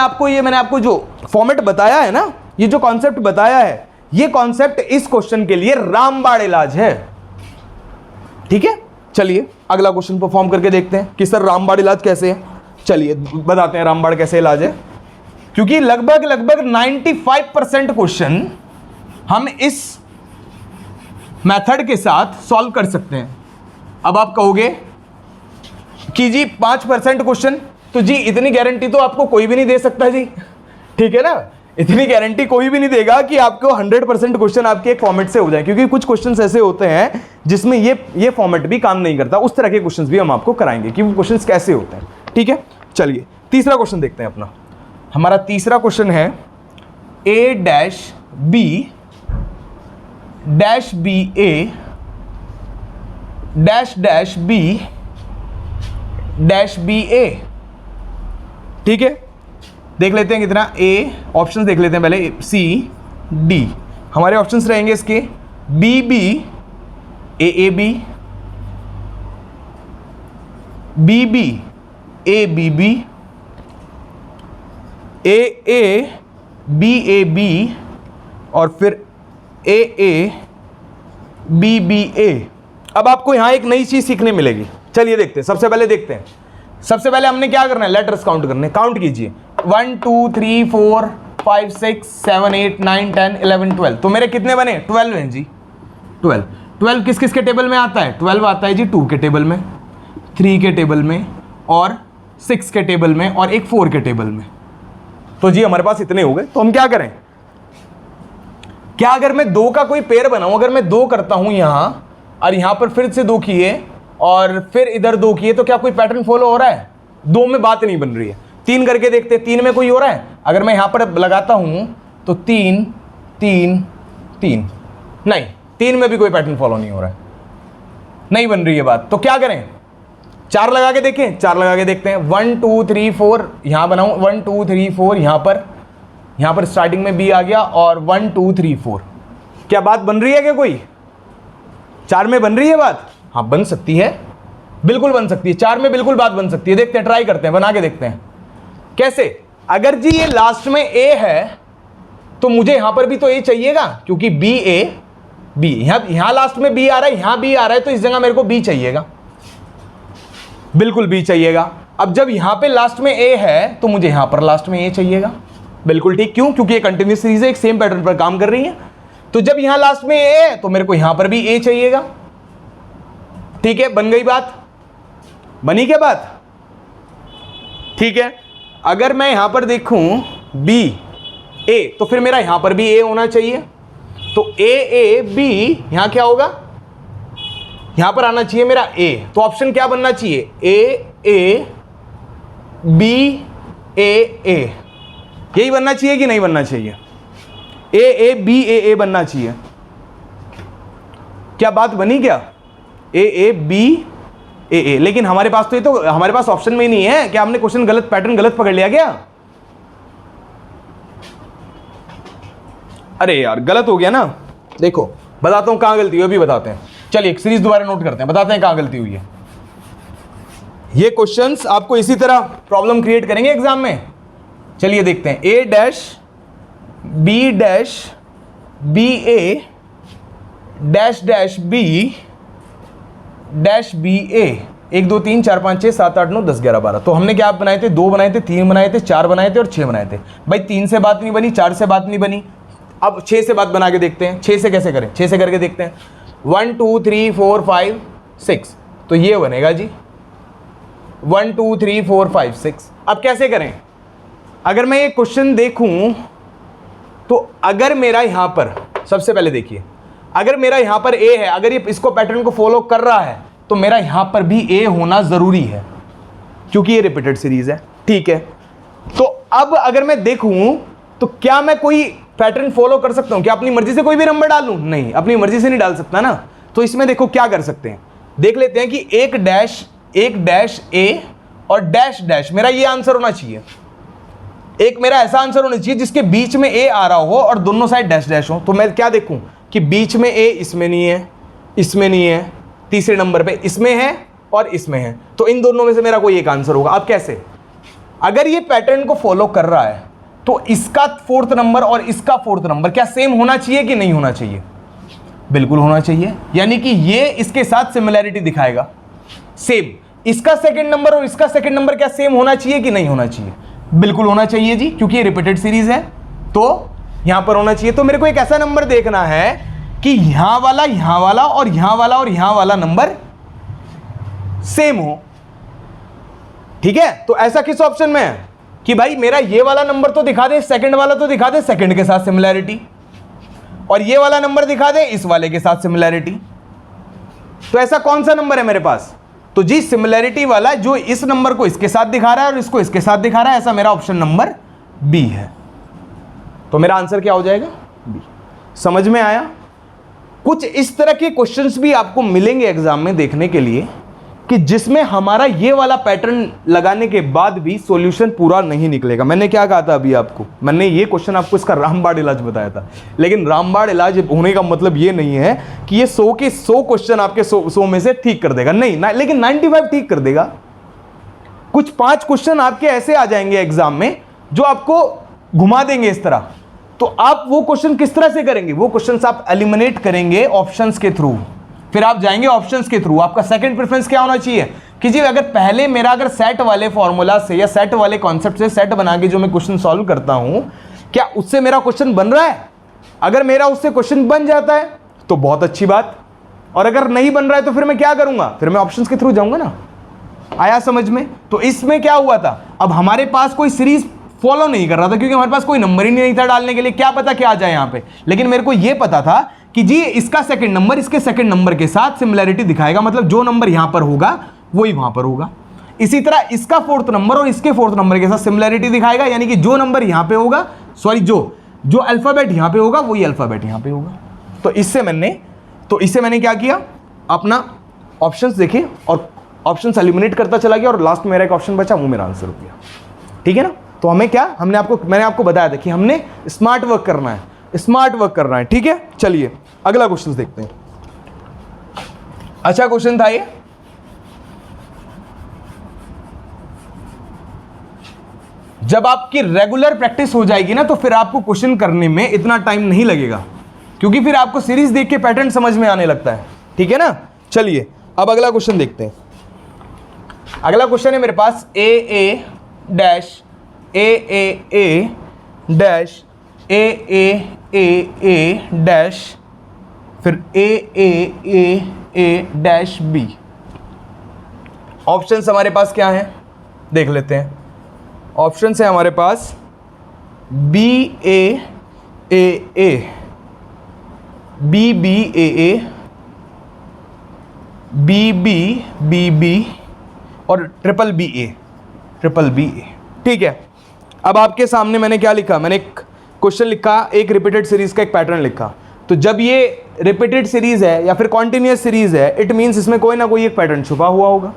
आपको जो फॉर्मेट बताया है ना, ये जो कॉन्सेप्ट बताया है, ये कॉन्सेप्ट इस क्वेश्चन के लिए रामबाण इलाज है। ठीक है, चलिए अगला क्वेश्चन परफॉर्म करके देखते हैं कि सर रामबाण इलाज कैसे है। चलिए बताते हैं रामबाण कैसे इलाज है, क्योंकि लगभग 95% क्वेश्चन हम इस मेथड के साथ सॉल्व कर सकते हैं। अब आप कहोगे कि जी 5% क्वेश्चन, तो जी इतनी गारंटी तो आपको कोई भी नहीं दे सकता जी, ठीक है ना। इतनी गारंटी कोई भी नहीं देगा कि आपको 100% क्वेश्चन आपके एक फॉर्मेट से हो जाए, क्योंकि कुछ क्वेश्चंस ऐसे होते हैं जिसमें ये फॉर्मेट भी काम नहीं करता। उस तरह के क्वेश्चंस भी हम आपको कराएंगे कि वो क्वेश्चंस कैसे होते हैं। ठीक है, चलिए तीसरा क्वेश्चन देखते हैं अपना। हमारा तीसरा क्वेश्चन है ए dash B A dash B A. ठीक है, देख लेते हैं कितना ए, ऑप्शंस देख लेते हैं पहले। सी डी हमारे ऑप्शंस रहेंगे इसके, B B A B, B B A B B, A B B, और फिर ए बी बी ए। अब आपको यहां एक नई चीज सीखने मिलेगी। चलिए देखते हैं। सबसे पहले हमने क्या करना है? लेटर्स काउंट करने। काउंट कीजिए, 1 2 3 4 5 6 7 8 9 10 11 12। तो मेरे कितने बने? 12 हैं जी। 12 किस किस के टेबल में आता है? 12 आता है जी 2 के टेबल में, 3 के टेबल में, और 6 के टेबल में, और एक 4 के टेबल में। तो जी हमारे पास इतने हो गए। तो हम क्या करें? क्या अगर मैं 2 का कोई पेयर बनाऊं, अगर मैं 2 करता हूं यहां, और यहां पर फिर से 2 किए, और फिर इधर 2 किए, तो क्या कोई पैटर्न फॉलो हो रहा है? 2 में बात नहीं बन रही है। 3 करके देखते हैं, 3 में कोई हो रहा है? अगर मैं यहां पर लगाता हूं तो 3 3 3, नहीं, 3 में भी कोई पैटर्न फॉलो नहीं हो रहा है, नहीं बन रही है बात। तो क्या करें? 4 लगा के देखें। 4 लगा के देखते हैं। 1 2 3 4 यहां बनाऊं, 1 2 3 4 यहां पर स्टार्टिंग में बी आ गया, और 1 2 3 4। क्या बात बन रही है? क्या कोई 4 में बन रही है बात? हाँ, बन सकती है, बिल्कुल बन सकती है। 4 में बिल्कुल बात बन सकती है। देखते हैं, ट्राई करते हैं, बना के देखते हैं कैसे। अगर जी ये लास्ट में ए है, तो मुझे यहां पर भी तो ए चाहिएगा, क्योंकि बी ए बी, यहां लास्ट में बी आ रहा है, यहां बी आ रहा है, तो इस जगह मेरे को बी चाहिएगा, बिल्कुल बी चाहिएगा। अब जब यहां पे लास्ट में ए है, तो मुझे यहां पर लास्ट में ए चाहिएगा, बिल्कुल ठीक। क्यों? क्योंकि ये कंटिन्यूस सीरीज है, एक सेम पैटर्न पर काम कर रही है। तो जब यहां लास्ट में ए है, तो मेरे को यहां पर भी ए चाहिएगा। ठीक है, बन गई बात? बनी क्या बात? ठीक है, अगर मैं यहां पर देखूं बी ए, तो फिर मेरा यहां पर भी ए होना चाहिए। तो ए बी, यहां क्या होगा? यहां पर आना चाहिए मेरा ए। तो ऑप्शन क्या बनना चाहिए? ए बी ए, यही बनना चाहिए कि नहीं बनना चाहिए? ए बी ए बनना चाहिए। क्या बात बनी? क्या ए बी ए, लेकिन हमारे पास तो ये तो हमारे पास ऑप्शन में ही नहीं है। क्या हमने क्वेश्चन गलत, पैटर्न गलत पकड़ लिया क्या? अरे यार गलत हो गया ना। देखो बताता हूं कहां गलती हुई, अभी बताते हैं। चलिए एक सीरीज दोबारा नोट करते हैं, बताते हैं कहां गलती हुई है। ये क्वेश्चंस आपको इसी तरह प्रॉब्लम क्रिएट करेंगे एग्जाम में। चलिए देखते हैं। A dash B dash B A dash dash B dash B A, 1 2 3 4 5 6 7 8 9 10 11 12। तो हमने क्या बनाए थे? 2 बनाए थे, 3 बनाए थे, 4 बनाए थे और 6 बनाए थे। भाई 3 से बात नहीं बनी, 4 से बात नहीं बनी, अब 6 से बात बना के देखते हैं। 6 से कैसे करें? 6 से करके देखते हैं। 1 2 3 4 5 6, तो ये बनेगा जी 1 2 3 4 5 6। अब कैसे करें? अगर मैं ये क्वेश्चन देखूं तो अगर मेरा यहां पर, सबसे पहले देखिए, अगर मेरा यहां पर ए है, अगर ये इसको पैटर्न को फॉलो कर रहा है तो मेरा यहां पर भी ए होना जरूरी है, क्योंकि ये रिपीटेड सीरीज है। ठीक है, तो अब अगर मैं देखूं तो क्या मैं कोई पैटर्न फॉलो कर सकता हूं? क्या अपनी मर्जी से कोई भी नंबर डाल लूं? नहीं, अपनी मर्जी से नहीं डाल सकता ना। तो इसमें देखो क्या कर सकते हैं, देख लेते हैं कि एक डैश ए और डैश डैश, मेरा ये आंसर होना चाहिए। एक मेरा ऐसा आंसर होना चाहिए जिसके बीच में ए आ रहा हो और दोनों साइड डैश डैश हो। तो मैं क्या देखूं कि बीच में ए इसमें नहीं है, इसमें नहीं है, तीसरे नंबर पे इसमें है और इसमें है, तो इन दोनों में से मेरा कोई एक आंसर होगा। अब कैसे? अगर ये पैटर्न को फॉलो कर रहा है तो इसका 4th नंबर और इसका 4th नंबर क्या सेम होना चाहिए कि नहीं होना चाहिए? बिल्कुल होना चाहिए, यानी कि ये इसके साथ सिमिलैरिटी दिखाएगा। सेम इसका 2nd नंबर और इसका 2nd नंबर क्या सेम होना चाहिए कि नहीं होना चाहिए? बिल्कुल होना चाहिए जी, क्योंकि ये रिपीटेड सीरीज है तो यहां पर होना चाहिए। तो मेरे को एक ऐसा नंबर देखना है कि यहां वाला और यहां वाला और यहां वाला नंबर सेम हो। ठीक है, तो ऐसा किस ऑप्शन में है कि भाई मेरा ये वाला नंबर तो दिखा दे, सेकंड वाला तो दिखा दे सेकंड के साथ सिमिलैरिटी, और ये वाला नंबर दिखा दे इस वाले के साथ सिमिलैरिटी। तो ऐसा कौन सा नंबर है मेरे पास? तो जी सिमिलैरिटी वाला, जो इस नंबर को इसके साथ दिखा रहा है और इसको इसके साथ दिखा रहा है, ऐसा मेरा ऑप्शन नंबर बी है। तो मेरा आंसर क्या हो जाएगा? बी। समझ में आया? कुछ इस तरह के क्वेश्चंस भी आपको मिलेंगे एग्जाम में देखने के लिए कि जिसमें हमारा ये वाला पैटर्न लगाने के बाद भी सॉल्यूशन पूरा नहीं निकलेगा। मैंने क्या कहा था अभी आपको? मैंने ये क्वेश्चन आपको इसका रामबाण इलाज बताया था, लेकिन रामबाण इलाज होने का मतलब ये नहीं है कि ये 100 के 100 क्वेश्चन आपके 100 में से ठीक कर देगा, नहीं ना, लेकिन 95 ठीक कर देगा। कुछ 5 क्वेश्चन आपके ऐसे आ जाएंगे एग्जाम में जो आपको घुमा देंगे इस तरह। तो आप वो क्वेश्चन किस तरह से करेंगे? वो क्वेश्चंस आप एलिमिनेट करेंगे ऑप्शंस के थ्रू, फिर आप जाएंगे ऑप्शंस के थ्रू। आपका सेकंड प्रेफरेंस क्या होना चाहिए कि जी अगर पहले मेरा अगर सेट वाले फॉर्मूला से या सेट वाले कॉन्सेप्ट से सेट बना के जो मैं क्वेश्चन सॉल्व करता हूं, क्या उससे मेरा क्वेश्चन बन रहा है? अगर मेरा उससे क्वेश्चन बन जाता है तो बहुत अच्छी बात, और अगर नहीं बन रहा है तो फिर मैं क्या करूंगा? फिर मैं ऑप्शंस के थ्रू जाऊंगा ना। आया समझ में? तो इसमें क्या हुआ था, अब हमारे पास कोई सीरीज फॉलो नहीं कर रहा था क्योंकि हमारे पास कोई नंबर ही नहीं था डालने के लिए, क्या पता क्या आ जाए यहां पे। लेकिन मेरे को यह पता था कि जी इसका सेकंड नंबर इसके सेकंड नंबर के साथ सिमिलैरिटी दिखाएगा, मतलब जो नंबर यहां पर होगा वही वहां पर होगा। इसी तरह इसका 4th नंबर और इसके 4th नंबर के साथ सिमिलैरिटी दिखाएगा, यानी कि जो नंबर यहां पे होगा, सॉरी जो अल्फाबेट यहां पे होगा वही अल्फाबेट यहां पे होगा। तो इससे मैंने क्या किया, अपना ऑप्शंस देखे और ऑप्शंस एलिमिनेट करता चला गया और लास्ट में मेरा एक ऑप्शन बचा, वो मेरा आंसर हो गया। ठीक है ना? तो हमें क्या, मैंने आपको बताया था कि हमने स्मार्ट वर्क करना है। ठीक है, चलिए अगला क्वेश्चन देखते हैं। अच्छा क्वेश्चन था ये। जब आपकी रेगुलर प्रैक्टिस हो जाएगी ना तो फिर आपको क्वेश्चन करने में इतना टाइम नहीं लगेगा, क्योंकि फिर आपको सीरीज देख के पैटर्न समझ में आने लगता है। ठीक है ना? चलिए अब अगला क्वेश्चन देखते हैं। अगला क्वेश्चन है मेरे पास ए डैश ए डैश ए डैश फिर ए डैश बी। ऑप्शंस हमारे पास क्या हैं देख लेते हैं। ऑप्शंस है हमारे पास B A B B A B और ट्रिपल बी ए। ठीक है, अब आपके सामने मैंने क्या लिखा, मैंने एक क्वेश्चन लिखा, एक रिपीटेड सीरीज का एक पैटर्न लिखा। तो जब ये रिपीटेड सीरीज है या फिर कॉन्टिन्यूस सीरीज है, इट मीन्स इसमें कोई ना कोई एक पैटर्न छुपा हुआ होगा,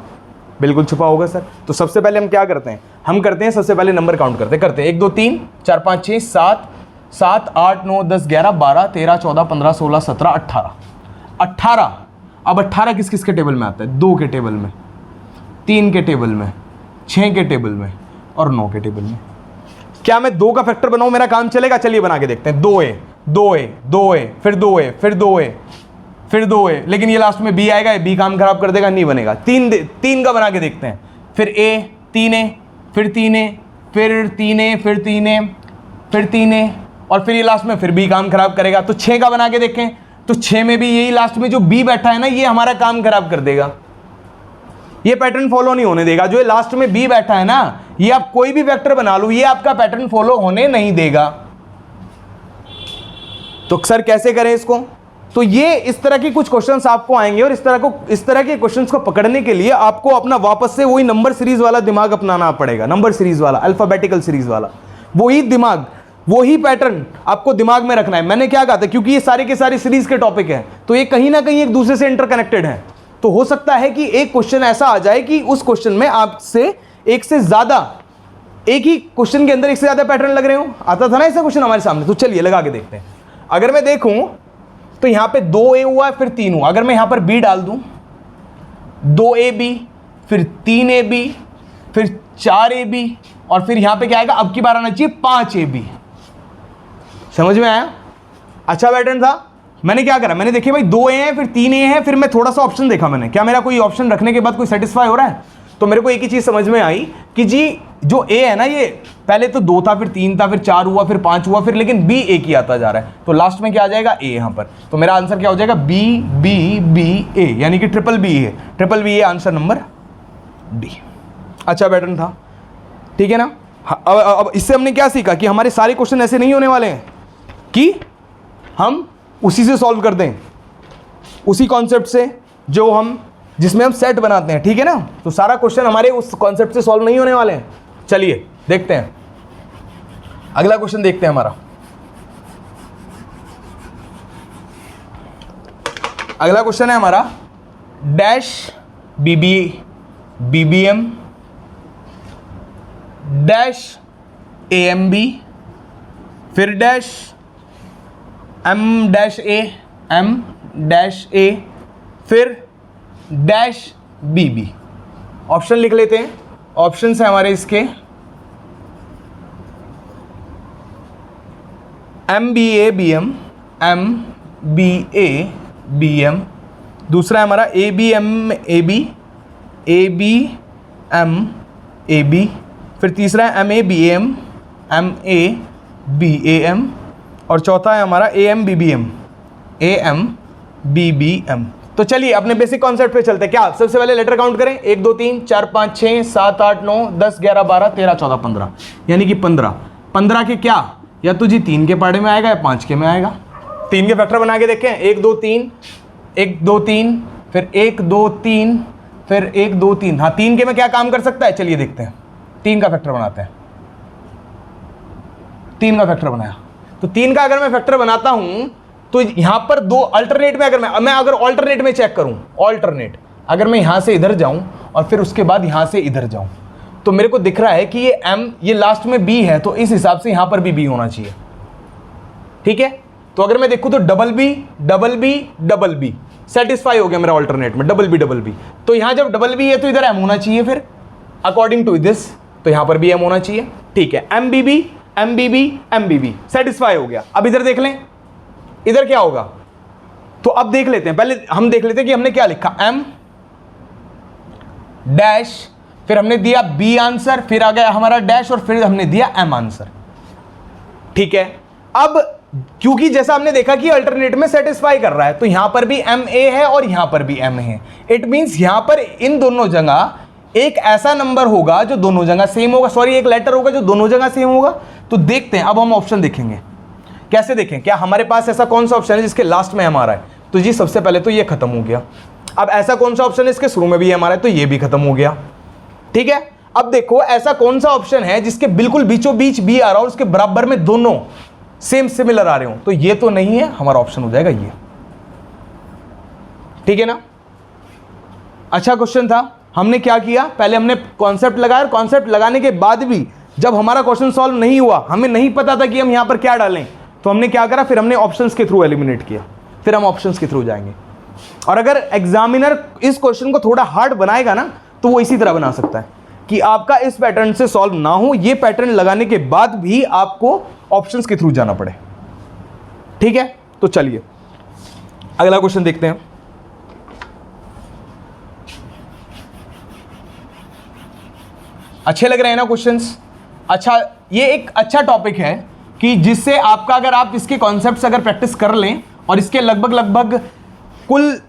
बिल्कुल छुपा होगा सर। तो सबसे पहले हम क्या करते हैं, हम करते हैं सबसे पहले नंबर काउंट करते हैं 1 2 3 4 5 6 7 7 8 9 10 11 12 13 14 15 16 17 18। अब 18 किस किस के टेबल में आता है, 2 के टेबल में, 3 के टेबल में, 6 के टेबल में और 9 के टेबल में। क्या मैं 2 का फैक्टर बनाऊं, मेरा काम चलेगा? चलिए बना के देखते हैं। 2a 2a 2a फिर 2a फिर 2a फिर 2a, लेकिन ये लास्ट में b आएगा, b काम खराब कर देगा, नहीं बनेगा। 3 का बना के देखते हैं, फिर a 3a फिर 3a फिर 3a फिर 3a फिर 3a और फिर ये लास्ट में फिर b काम खराब करेगा। तो 6 का बना के देखें, तो 6 में भी यही लास्ट में जो b बैठा है ना, ये हमारा काम खराब कर देगा, ये पैटर्न फॉलो नहीं होने देगा। जो ये लास्ट में b बैठा है ना, ये आप कोई भी वेक्टर बना लो, ये आपका पैटर्न फॉलो होने नहीं देगा। तो सर कैसे करें इसको? तो ये इस तरह के कुछ क्वेश्चंस आपको आएंगे और इस तरह के क्वेश्चंस को पकड़ने के लिए आपको अपना वापस से वही नंबर सीरीज वाला दिमाग अपनाना पड़ेगा, नंबर सीरीज वाला, अल्फाबेटिकल सीरीज वाला, वही दिमाग, वही पैटर्न आपको दिमाग में रखना है। मैंने क्या कहा था, क्योंकि ये सारे के सारे सीरीज के टॉपिक हैं, तो ये कहीं ना कहीं एक दूसरे से इंटरकनेक्टेड है। तो हो सकता है कि एक क्वेश्चन ऐसा आ जाए कि उस क्वेश्चन में आपसे एक से ज्यादा, एक ही क्वेश्चन के अंदर एक से ज्यादा पैटर्न लग रहे हो। आता था ना ऐसा क्वेश्चन हमारे सामने, तो चलिए लगा के देखते हैं। अगर मैं देखूं तो यहां पे 2a हुआ फिर 3 हुआ, अगर मैं यहां पर b डाल दूं 2ab फिर 3ab फिर 4ab और फिर यहां पे क्या आएगा, अब की बार आना चाहिए 5ab। समझ में आया? अच्छा पैटर्न था। मैंने क्या करा, मैंने देखिए भाई 2a है फिर 3a है, फिर मैं थोड़ा सा ऑप्शन देखा मैंने, क्या मेरा कोई ऑप्शन रखने के बाद कोई सेटिस्फाई हो रहा है? तो मेरे को एक ही चीज समझ में आई कि जी जो a है ना, ये पहले तो 2 था फिर 3 था फिर 4 हुआ फिर 5 हुआ, फिर लेकिन b एक ही आता जा रहा है, तो लास्ट में क्या आ जाएगा, a यहां पर। तो मेरा आंसर क्या हो जाएगा, b b b a, यानी कि ट्रिपल b है, ट्रिपल b है आंसर नंबर डी। अच्छा पैटर्न था, ठीक है ना। अब इससे हमने क्या सीखा कि हमारे सारे क्वेश्चन ऐसे नहीं होने वाले हैं कि हम उसी से सॉल्व कर दें, उसी कॉन्सेप्ट से जो हम, जिसमें हम सेट बनाते हैं, ठीक है ना। तो सारा क्वेश्चन हमारे उस कॉन्सेप्ट से सॉल्व नहीं होने वाले हैं। चलिए देखते हैं, अगला क्वेश्चन देखते हैं हमारा। अगला क्वेश्चन है हमारा डैश बीबीएम डैश एएमबी फिर डैश एम डैश ए फिर डैश बीबी। ऑप्शन लिख लेते हैं, ऑप्शन है हमारे इसके MBA BM MBA BM, दूसरा है हमारा ABM AB, फिर तीसरा है MA BAM और चौथा है हमारा AM BBM। तो चलिए अपने बेसिक कॉन्सेप्ट पे चलते हैं। क्या सबसे पहले लेटर काउंट करें, 1 2 3 4 5 6 7 8 9 10 11 12 13 14 15, यानी कि 15 के क्या, या तो जी 3 के पार्ट में आएगा या 5 के में आएगा। 3 के फैक्टर बना के देखें, 1 2 3 1 2 3 फिर 1 2 3 फिर 1 2 3। हाँ 3 के में क्या काम कर सकता है, चलिए देखते हैं। 3 का फैक्टर बनाते हैं, 3 का फैक्टर बनाया, तो 3 का अगर मैं फैक्टर बनाता हूं तो यहां पर 2 अल्टरनेट में, अगर मैं अगर ऑल्टरनेट में चेक करूं, ऑल्टरनेट अगर मैं यहां से इधर जाऊं और फिर उसके बाद यहां से इधर जाऊं, तो मेरे को दिख रहा है कि ये m, ये लास्ट में b है, तो इस हिसाब से यहां पर भी b होना चाहिए, ठीक है। तो अगर मैं देखूं तो डबल बी सेटिस्फाई हो गया मेरा ऑल्टरनेट में, डबल बी। तो यहां जब डबल बी है तो इधर m होना चाहिए, फिर अकॉर्डिंग टू दिस तो यहां पर भी m होना चाहिए, ठीक है। MBB सेटिस्फाई हो गया। अब इधर देख लें, इधर क्या होगा, तो अब देख लेते हैं, पहले हम देख लेते हैं कि हमने क्या लिखा, m डैश, फिर हमने दिया b आंसर, फिर आ गया हमारा डैश और फिर हमने दिया m आंसर, ठीक है। अब क्योंकि जैसा हमने देखा कि अल्टरनेट में सेटिस्फाई कर रहा है, तो यहां पर भी MA है और यहां पर भी M है। इट मींस यहां पर इन दोनों जगह एक ऐसा नंबर होगा जो दोनों जगह सेम होगा, सॉरी एक लेटर होगा जो दोनों जगह सेम होगा। तो देखते हैं, अब हम ऑप्शन देखेंगे, कैसे देखें, क्या हमारे पास ऐसा कौन सा ऑप्शन है जिसके लास्ट में हमारा है, तो जी सबसे पहले तो ये खत्म हो गया। अब ऐसा कौन सा ऑप्शन है इसके शुरू में भी हमारा है, तो ये भी खत्म हो गया, ठीक है। अब देखो ऐसा कौन सा ऑप्शन है जिसके बिल्कुल बीचों बीच बी आ रहा हो, उसके बराबर में दोनों सेम सिमिलर आ रहे हो, तो ये तो नहीं है, हमारा ऑप्शन हो जाएगा ये, ठीक है ना? अच्छा क्वेश्चन था। हमने क्या किया, पहले हमने कॉन्सेप्ट लगाया, और कॉन्सेप्ट लगाने के बाद भी जब हमारा क्वेश्चन सॉल्व नहीं हुआ, हमें नहीं पता था कि हम यहां पर क्या डालें, तो हमने क्या करा, फिर हमने ऑप्शंस के थ्रू एलिमिनेट किया। फिर हम ऑप्शंस के थ्रू जाएंगे। और अगर एग्जामिनर इस क्वेश्चन को थोड़ा हार्ड बनाएगा ना, तो वो इसी तरह बना सकता है कि आपका इस पैटर्न से सॉल्व ना हो, ये पैटर्न लगाने के बाद भी आपको ऑप्शंस के थ्रू जाना पड़े। ठीक है, तो चलिए अगला क्वेश्चन देखते हैं। अच्छे लग रहे हैं ना क्वेश्चंस? अच्छा, ये एक अच्छा टॉपिक है कि जिससे आपका, अगर आप इसके कॉन्सेप्ट्स अगर प्रैक्टिस कर लें और इसके लगभग कुल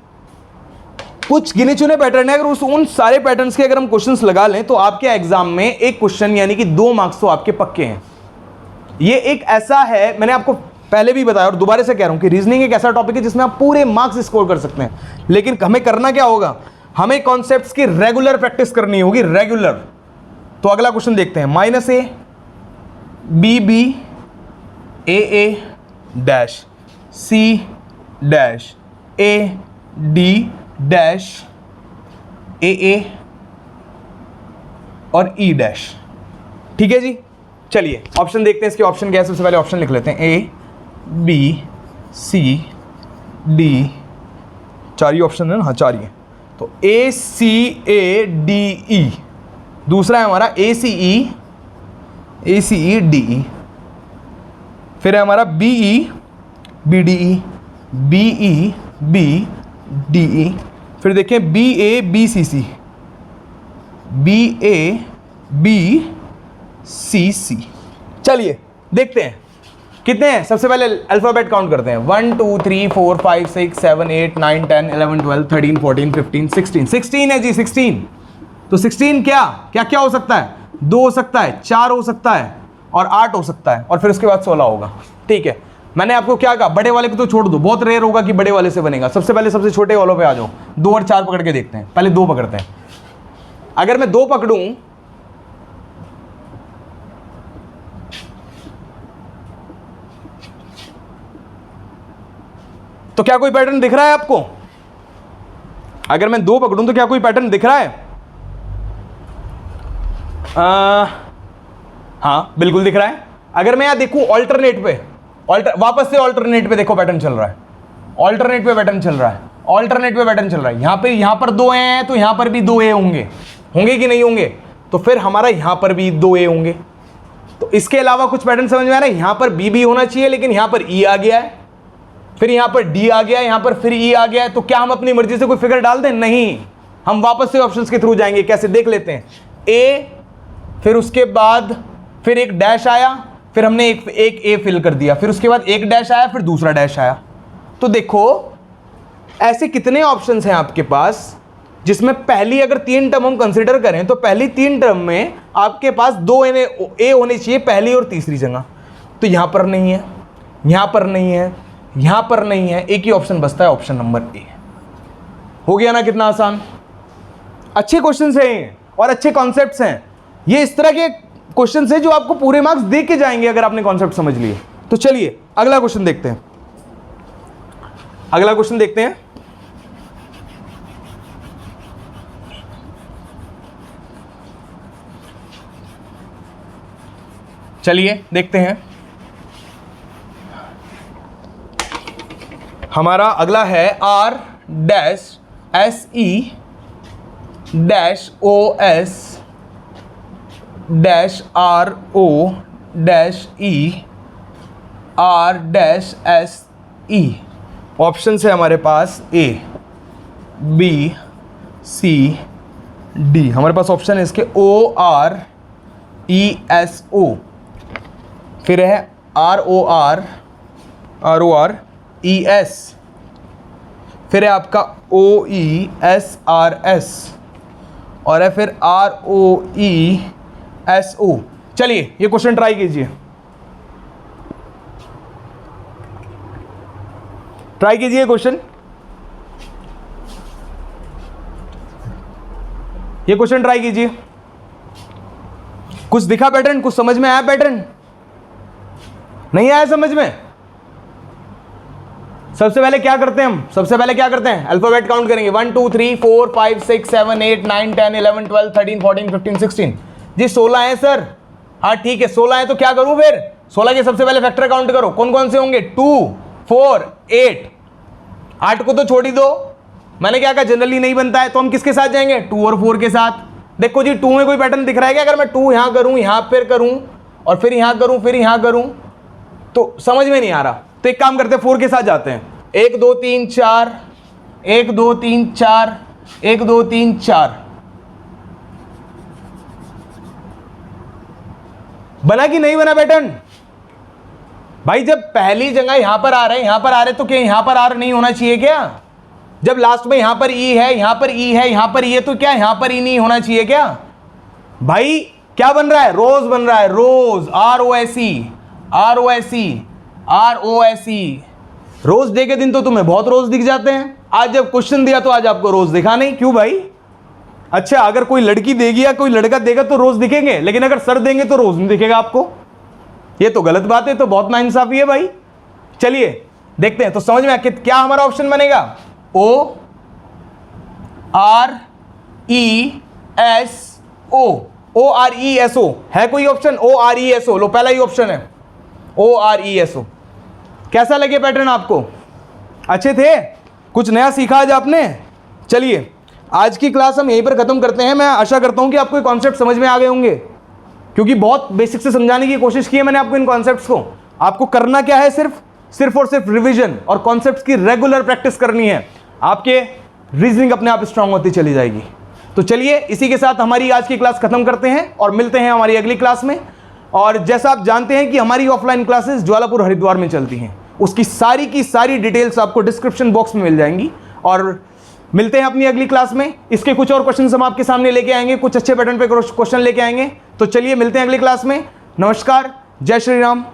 कुछ गिने चुने पैटर्न है, अगर उन सारे पैटर्न्स के अगर हम क्वेश्चंस लगा लें, तो आपके एग्जाम में एक क्वेश्चन यानी कि 2 मार्क्स तो आपके पक्के हैं। ये एक ऐसा है, मैंने आपको पहले भी बताया और दोबारा से कह रहा हूं कि रीजनिंग एक ऐसा टॉपिक है जिसमें आप पूरे मार्क्स स्कोर कर सकते हैं। लेकिन हमें करना क्या होगा, हमें कॉन्सेप्ट्स की रेगुलर प्रैक्टिस करनी होगी, रेगुलर। तो अगला क्वेश्चन देखते हैं। -a b a dash c dash a d dash a और e डैश। ठीक है जी, चलिए ऑप्शन देखते हैं। इसके ऑप्शन क्या है, सबसे पहले ऑप्शन लिख लेते हैं। a b c d, 4 he option है ना? हाँ 4 ही है। तो a c a d e, दूसरा है हमारा a c e d e, फिर है हमारा b e b d e, b e b d e, फिर देखें b a b c c, b a b c c। चलिए देखते हैं कितने हैं। सबसे पहले अल्फाबेट काउंट करते हैं। 1 2 3 4 5 6 7 8 9 10 11 12 13 14 15 16। 16 है जी, 16। तो 16 क्या क्या क्या हो सकता है? 2 हो सकता है, 4 हो सकता है और 8 हो सकता है, और फिर उसके बाद 16 होगा। ठीक है, मैंने आपको क्या कहा, बड़े वाले को तो छोड़ दो, बहुत रेयर होगा कि बड़े वाले से बनेगा। सबसे पहले सबसे छोटे वालों पे आ जाओ। 2 और 4 पकड़ के देखते हैं। पहले 2 पकड़ते हैं। अगर मैं 2 पकड़ूं तो क्या कोई पैटर्न दिख रहा है आपको? अगर मैं 2 पकड़ूं तो क्या कोई पैटर्न दिख रहा है? हाँ बिल्कुल दिख रहा है। अगर मैं यहां देखूं ऑल्टरनेट पे, वापस से ऑल्टरनेट पे देखो पैटर्न चल रहा है। ऑल्टरनेट पे पैटर्न चल रहा है, ऑल्टरनेट पे पैटर्न चल रहा है। यहां पर 2 ए हैं तो यहां पर भी 2 ए होंगे कि नहीं होंगे? तो फिर हमारा यहां पर भी 2 ए होंगे। तो इसके अलावा कुछ पैटर्न समझ में आ रहा है? यहां पर बी भी होना चाहिए, लेकिन यहां पर ई आ गया है, फिर यहां पर डी आ गया है, यहां पर फिर ई आ गया है। तो क्या हम अपनी मर्जी से कोई फिगर डाल दें? नहीं, हम वापस से ऑप्शंस के थ्रू जाएंगे। कैसे, देख लेते हैं। ए, फिर उसके बाद फिर एक डैश आया, फिर हमने एक ए फिल कर दिया, फिर उसके बाद एक डैश आया, फिर दूसरा डैश आया। तो देखो ऐसे कितने ऑप्शंस हैं आपके पास, जिसमें पहली अगर 3 टर्म हम कंसीडर करें तो पहली 3 टर्म में आपके पास 2 ए होने चाहिए, पहली और तीसरी जगह। तो यहां पर नहीं है, यहां पर नहीं है, यहां पर नहीं है, एक ही ऑप्शन बचता है, ऑप्शन नंबर ए। हो गया ना कितना आसान? अच्छे क्वेश्चंस हैं और अच्छे कॉन्सेप्ट्स हैं। ये इस तरह के क्वेश्चंस हैं जो आपको पूरे मार्क्स दे के जाएंगे अगर आपने कॉन्सेप्ट समझ लिए। तो चलिए अगला क्वेश्चन देखते हैं। अगला क्वेश्चन देखते हैं। चलिए देखते हैं। हमारा अगला है R dash SE dash OS dash RO dash E R dash SE। Option है हमारे पास A B C D। हमारे पास ऑप्शन है इसके OR ESO, फिर है ROR ES, फिर है आपका OESRS और है फिर ROESO। चलिए ये क्वेश्चन ट्राई कीजिए, ट्राई कीजिए क्वेश्चन। ये क्वेश्चन ट्राई कीजिए। कुछ दिखा पैटर्न? कुछ समझ में आया पैटर्न? नहीं आया समझ में? सबसे पहले क्या करते हैं हम, सबसे पहले क्या करते हैं, अल्फाबेट काउंट करेंगे 1 2 3 4 5 6 7 8 9 10 11 12 13 14 15 16 जी 16 है सर। हाँ ठीक है 16 है, तो क्या करूं फिर, 16 के सबसे पहले फैक्टर काउंट करो, कौन कौन से होंगे, 2 4 8, 8 को तो छोड़ ही दो, मैंने क्या कहा जनरली नहीं बनता है, तो हम किसके साथ जाएंगे, 2 और 4 के साथ। देखो जी 2 में कोई पैटर्न दिख रहा है क्या, अगर मैं 2 यहां करूं, यहां फिर करूं और फिर यहां करूं, फिर यहां करूं, तो समझ में नहीं आ रहा, तो एक काम करते हैं 4 के साथ जाते हैं, 1 2 3 4 1 2 3 4 1 2 3 4, बना कि नहीं बना पैटर्न भाई, जब पहली जगह यहां पर आ रहे हैं, यहां पर आ रहे तो क्या यहां पर आर नहीं होना चाहिए क्या, जब लास्ट में यहां पर ई है, यहां पर ई है, यहां पर ई है, तो क्या यहां पर ई नहीं होना चाहिए क्या भाई, क्या बन रहा है, रोज बन रहा है, rose ROSE ROSE ROSE, rose day के दिन तो तुम्हें बहुत रोज दिख जाते हैं, आज जब क्वेश्चन दिया तो आज आपको रोज दिखा नहीं, क्यों भाई, अच्छा अगर कोई लड़की देगी या कोई लड़का देगा तो रोज दिखेंगे, लेकिन अगर सर देंगे तो रोज नहीं दिखेगा आपको, ये तो गलत बात है, तो बहुत नाइंसाफी है भाई। चलिए देखते हैं, तो समझ में आके क्या हमारा ऑप्शन बनेगा, ORESO, ORESO है कोई ऑप्शन, ORESO लो, पहला ही ऑप्शन है ORESO। कैसा लगे पैटर्न आपको, अच्छे थे, कुछ नया सीखा आज आपने। चलिए आज की क्लास हम यहीं पर खत्म करते हैं, मैं आशा करता हूं कि आपको ये कॉन्सेप्ट समझ में आ गए होंगे, क्योंकि बहुत बेसिक से समझाने की कोशिश की है मैंने आपको इन कॉन्सेप्ट्स को। आपको करना क्या है, सिर्फ और सिर्फ रिवीजन और कॉन्सेप्ट्स की रेगुलर प्रैक्टिस करनी है, आपके रीजनिंग अपने आप स्ट्रांग होती चली जाएगी। तो चलिए इसी के साथ हमारी आज की क्लास खत्म करते हैं और मिलते हैं हमारी अगली क्लास में। और जैसा आप जानते हैं कि हमारी ऑफलाइन क्लासेस ज्वालापुर हरिद्वार में चलती हैं, उसकी सारी की सारी डिटेल्स आपको डिस्क्रिप्शन बॉक्स में मिल जाएंगी। और मिलते हैं अपनी अगली क्लास में, इसके कुछ और क्वेश्चन हम आपके सामने लेके आएंगे, कुछ अच्छे पैटर्न पे क्वेश्चन लेके आएंगे। तो चलिए मिलते हैं अगली क्लास में, नमस्कार, जय श्री राम।